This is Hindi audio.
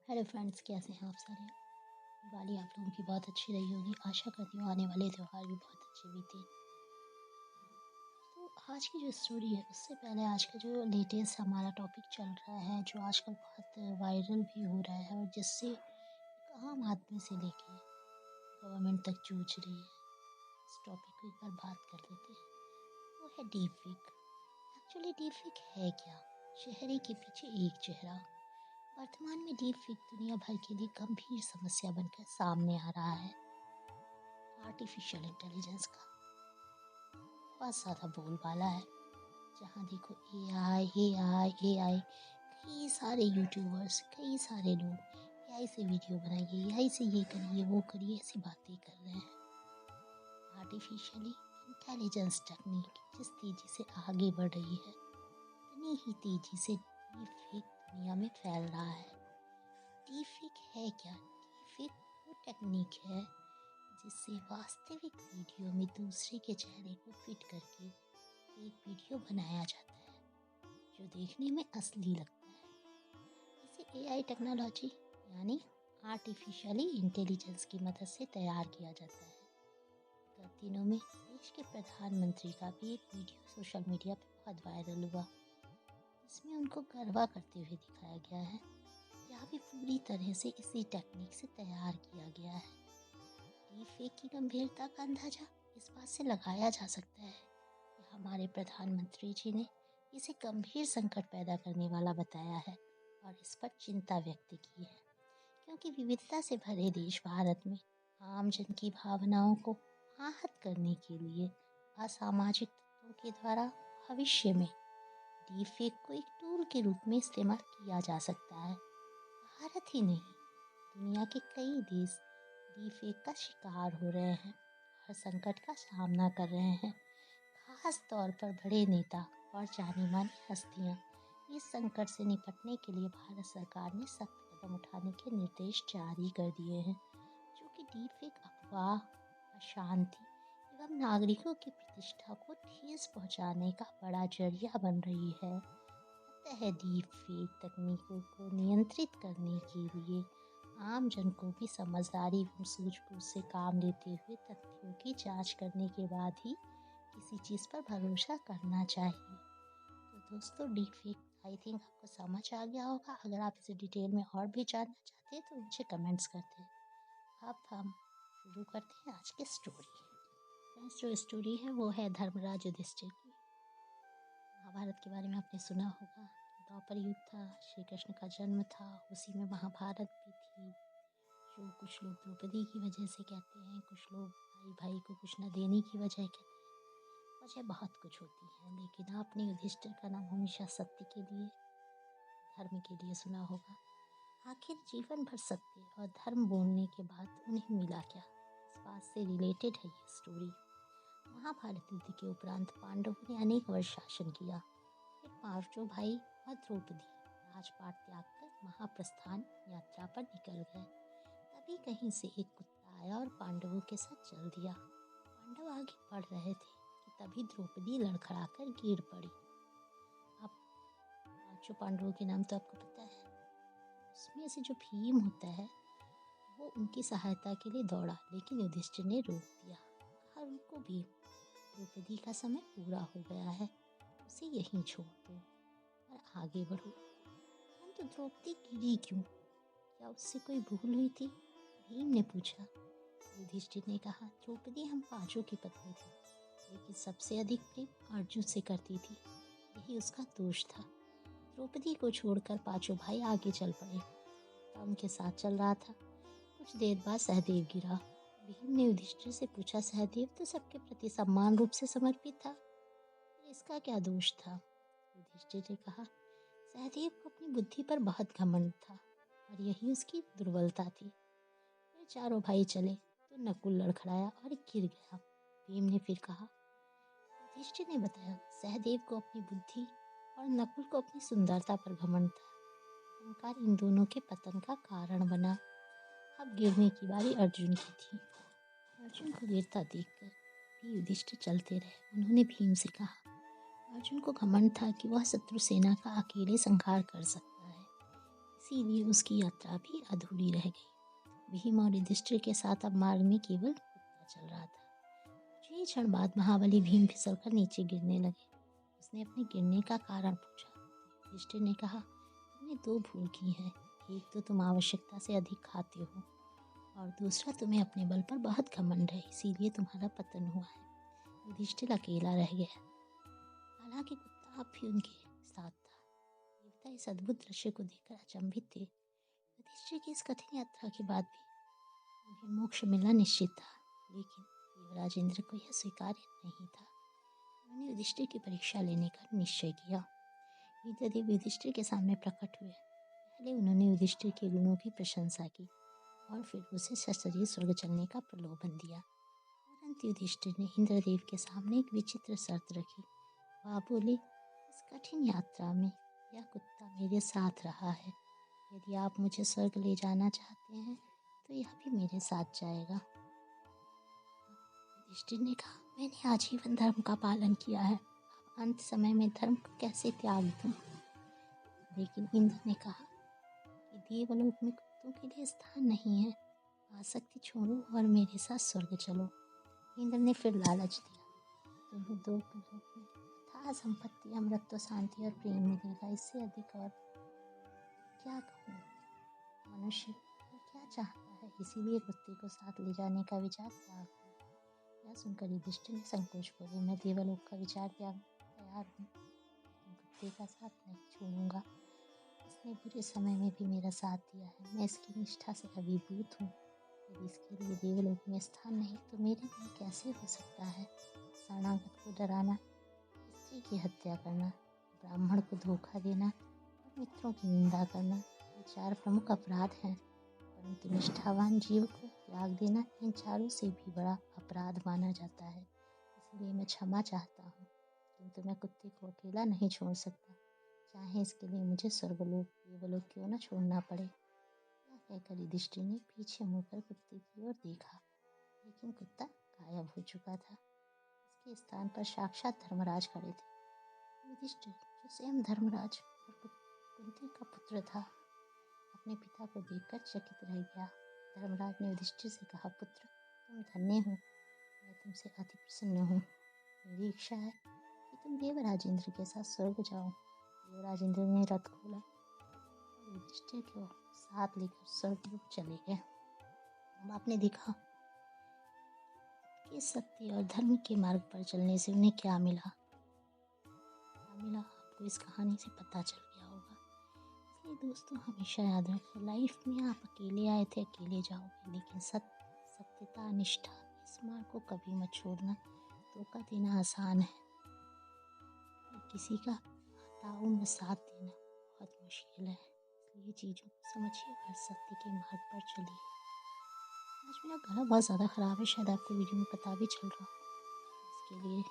हेलो फ्रेंड्स, कैसे हैं आप सारे। दिवाली आप लोगों की बहुत अच्छी रही होगी। आशा करती हूँ आने वाले त्यौहार भी बहुत अच्छे बीते। तो आज की जो स्टोरी है उससे पहले आज का जो लेटेस्ट हमारा टॉपिक चल रहा है, जो आजकल बहुत वायरल भी हो रहा है और जिससे एक आम आदमी से लेके गवर्नमेंट तक जूझ रही है, इस टॉपिक को एक बार बात कर लेते हैं। वो है deep fake. Actually deep fake है क्या? चेहरे के पीछे एक चेहरा। वर्तमान में डीप फेक दुनिया भर के लिए गंभीर समस्या बनकर सामने आ रहा है। आर्टिफिशियल इंटेलिजेंस का बहुत ज़्यादा बोलबाला है। जहाँ देखो ए आई। कई सारे यूट्यूबर्स, कई सारे लोग एआई से वीडियो बनाइए, एआई से ये करिए वो करिए, ऐसी बातें कर रहे हैं। आर्टिफिशियली इंटेलिजेंस टेक्निक जिस तेज़ी से आगे बढ़ रही है, उतनी ही तेज़ी से डीप फेक दुनिया में फैल रहा है। डीप फेक है क्या? डीप फेक वो टेक्निक है जिससे वास्तविक वीडियो में दूसरे के चेहरे को फिट करके एक वीडियो बनाया जाता है जो देखने में असली लगता है। इसे एआई टेक्नोलॉजी यानी आर्टिफिशियली इंटेलिजेंस की मदद से तैयार किया जाता है। गत दिनों में देश के प्रधानमंत्री का भी एक वीडियो सोशल मीडिया पर बहुत वायरल हुआ, जिसमें उनको गरबा करते हुए दिखाया गया है। यह भी पूरी तरह से इसी टेक्निक से तैयार किया गया है। डीप फेक की गंभीरता का अंदाजा इस बात से लगाया जा सकता है कि हमारे प्रधानमंत्री जी ने इसे गंभीर संकट पैदा करने वाला बताया है और इस पर चिंता व्यक्त की है, क्योंकि विविधता से भरे देश भारत में आम जन की भावनाओं को आहत करने के लिए असामाजिक तत्वों के द्वारा भविष्य में डीप फेक को एक टूल के रूप में इस्तेमाल किया जा सकता है। भारत ही नहीं, दुनिया के कई देश डीप फेक का शिकार हो रहे हैं और संकट का सामना कर रहे हैं। खास तौर पर बड़े नेता और जानी मानी हस्तियां इस संकट से निपटने के लिए भारत सरकार ने सख्त कदम उठाने के निर्देश जारी कर दिए हैं, जो कि डीप फेक अफवाह, अशांति एवं नागरिकों की प्रतिष्ठा को ठेस पहुंचाने का बड़ा जरिया बन रही है। अतः डीप फेक तकनीकों को नियंत्रित करने के लिए आम जन को भी समझदारी एवं सूझबूझ से काम लेते हुए तथ्यों की जांच करने के बाद ही किसी चीज़ पर भरोसा करना चाहिए। तो दोस्तों, डीप फेक आई थिंक आपको समझ आ गया होगा। अगर आप इसे डिटेल में और भी जानना चाहते हैं तो मुझे कमेंट्स करते हैं। अब हम शुरू करते हैं आज की स्टोरी। फ्रेंड्स, जो स्टोरी है वो है धर्मराज युधिष्ठिर की। महाभारत के बारे में आपने सुना होगा। द्वापर युग था, श्री कृष्ण का जन्म था, उसी में महाभारत भी थी, जो कुछ लोग द्रौपदी की वजह से कहते हैं, कुछ लोग भाई भाई को कुछ न देने की वजह कहते हैं। वजह बहुत कुछ होती है, लेकिन आपने युधिष्ठिर का नाम हमेशा सत्य के लिए, धर्म के लिए सुना होगा। आखिर जीवन भर सत्य और धर्म बोलने के बाद उन्हें मिला क्या, इस बात से रिलेटेड है ये स्टोरी। महाभारत युद्ध के उपरांत पांडवों ने अनेक वर्ष शासन किया। फिर पांचों भाई और द्रौपदी राजपाट त्याग कर महाप्रस्थान यात्रा पर निकल गए। तभी कहीं से एक कुत्ता आया और पांडवों के साथ चल दिया। पांडव आगे बढ़ रहे थे कि तभी द्रौपदी लड़खड़ाकर गिर पड़ी। अब पांचों पांडवों के नाम तो आपको पता है। उसमें से जो भीम होता है वो उनकी सहायता के लिए दौड़ा, लेकिन युधिष्ठिर ने रोक दिया। कहा, रुको भीम, द्रौपदी का समय पूरा हो गया है, उसे यहीं छोड़ दो और आगे बढ़ो। परंतु द्रौपदी गिरी क्यों? क्या उससे कोई भूल हुई थी? भीम ने पूछा। युधिष्ठिर ने कहा, द्रौपदी हम पांचों की पत्नी थी, लेकिन सबसे अधिक प्रेम अर्जुन से करती थी, यही उसका दोष था। द्रौपदी को छोड़कर पांचों भाई आगे चल पड़े। कुत्ता उनके साथ चल रहा था। कुछ देर बाद सहदेव गिरा। भीम ने युधिष्ठिर से पूछा, सहदेव तो सबके प्रति समान रूप से समर्पित था, इसका क्या दोष था? युधिष्ठिर ने कहा, सहदेव को अपनी बुद्धि पर बहुत घमंड था और यही उसकी दुर्बलता थी। फिर चारों भाई चले तो नकुल लड़खड़ाया और गिर गया। भीम ने फिर कहा, युधिष्ठिर ने बताया, सहदेव को अपनी बुद्धि और नकुल को अपनी सुंदरता पर घमंड था। अहंकार इन दोनों के पतन का कारण बना। अब गिरने की बारी अर्जुन की थी। अर्जुन को गिरता देखकर भी युधिष्ठिर चलते रहे। उन्होंने भीम से कहा, अर्जुन को घमंड था कि वह शत्रु सेना का अकेले संहार कर सकता है, इसीलिए उसकी यात्रा भी अधूरी रह गई। भीम और युधिष्ठिर के साथ अब मार्ग में केवल कुत्ता चल रहा था। कुछ ही क्षण बाद महाबली भीम फिसलकर नीचे गिरने लगे। उसने अपने गिरने का कारण पूछा। युधिष्ठिर ने कहा, तुमने दो भूल की है। एक तो तुम आवश्यकता से अधिक खाते हो और दूसरा तुम्हें अपने बल पर बहुत घमंड है, इसीलिए तुम्हारा पतन हुआ है। युधिष्ठिर अकेला रह गया। हालांकि कुत्ता अब भी उनके साथ था। देवता इस अद्भुत दृश्य को देखकर अचंभित थे। युधिष्ठिर की इस कठिन यात्रा के बाद भी उन्हें मोक्ष मिलना निश्चित था, लेकिन देवराज इंद्र को यह स्वीकार्य नहीं था। उन्होंने युधिष्ठिर की परीक्षा लेने का निश्चय किया। इंद्रदेव युधिष्ठिर के सामने प्रकट हुए। पहले उन्होंने युधिष्ठिर के गुणों की प्रशंसा की और फिर उसे सशरीर स्वर्ग चलने का प्रलोभन दिया। परंतु युधिष्ठिर ने इंद्रदेव के सामने एक विचित्र शर्त रखी। वह बोले, इस कठिन यात्रा में यह कुत्ता मेरे साथ रहा है। यदि आप मुझे स्वर्ग ले जाना चाहते हैं तो यह भी मेरे साथ जाएगा। युधिष्ठिर ने कहा, मैंने आजीवन धर्म का पालन किया है, अब अंत समय में धर्म को कैसे त्याग दूं? लेकिन इंद्र ने कहा कि देवलोक में कुत्तों के लिए स्थान नहीं है। आसक्ति छोड़ो और मेरे साथ स्वर्ग चलो। इंद्र ने फिर लालच दिया, तुम्हें दो लोक में अथाह संपत्ति, अमृत, शांति और प्रेम मिलेगा। इससे अधिक और क्या कहूँ? मनुष्य और क्या चाहता है? इसीलिए कुत्ते को साथ ले जाने का विचार त्याग दो। यह सुनकर युधिष्ठिर ने संकोच बोले, मैं देवलोक का विचार त्याग तैयार हूँ, लेकिन कुत्ते का साथ नहीं छोड़ूंगा। इसने बुरे समय में भी मेरा साथ दिया है। मैं इसकी निष्ठा से अभिभूत हूँ। यदि इसके लिए देवलोक में स्थान नहीं तो मेरे लिए कैसे हो सकता है? शरणागत को डराना, स्त्री की हत्या करना, ब्राह्मण को धोखा देना और मित्रों की निंदा करना, ये चार प्रमुख अपराध हैं। परंतु निष्ठावान जीव को त्याग देना इन चारों से भी बड़ा अपराध माना जाता है। इसलिए मैं क्षमा चाहता हूँ, किंतु मैं कुत्ते को अकेला नहीं छोड़ सकता, चाहे इसके लिए मुझे स्वर्गलोक देवलोक क्यों न छोड़ना पड़े। यह कहकर युधिष्ठिर ने पीछे मुड़कर कुत्ते की ओर देखा, लेकिन कुत्ता गायब हो चुका था। इसके स्थान पर साक्षात धर्मराज खड़े थे। युधिष्ठिर, जो स्वयं धर्मराज और कुंती का पुत्र था, अपने पिता को देखकर चकित रह गया। धर्मराज ने युधिष्ठिर से कहा, पुत्र, तुम धन्य हो, मैं तुमसे अति प्रसन्न हूँ। मेरी इच्छा है कि तुम देवराज इंद्र के साथ स्वर्ग जाओ। देवराज इंद्र ने रथ खोला और युधिष्ठिर को साथ लेकर स्वर्गलोक चले गए। अब आपने देखा कि सत्य और धर्म के मार्ग पर चलने से उन्हें क्या मिला। आपको इस कहानी से पता चल गया होगा। इसलिए दोस्तों, हमेशा याद रखें, लाइफ में आप अकेले आए थे, अकेले जाओगे, लेकिन सत्यता, निष्ठा, इस मार्ग को कभी मत छोड़ना। धोखा देना आसान है, किसी का ताउम्र साथ देना बहुत मुश्किल है। इसलिए चीज़ों को समझिए और सत्य के मार्ग पर चलिए। आज मेरा गला बहुत ज़्यादा ख़राब है, शायद आपको वीडियो में पता भी चल रहा हो। इसके लिए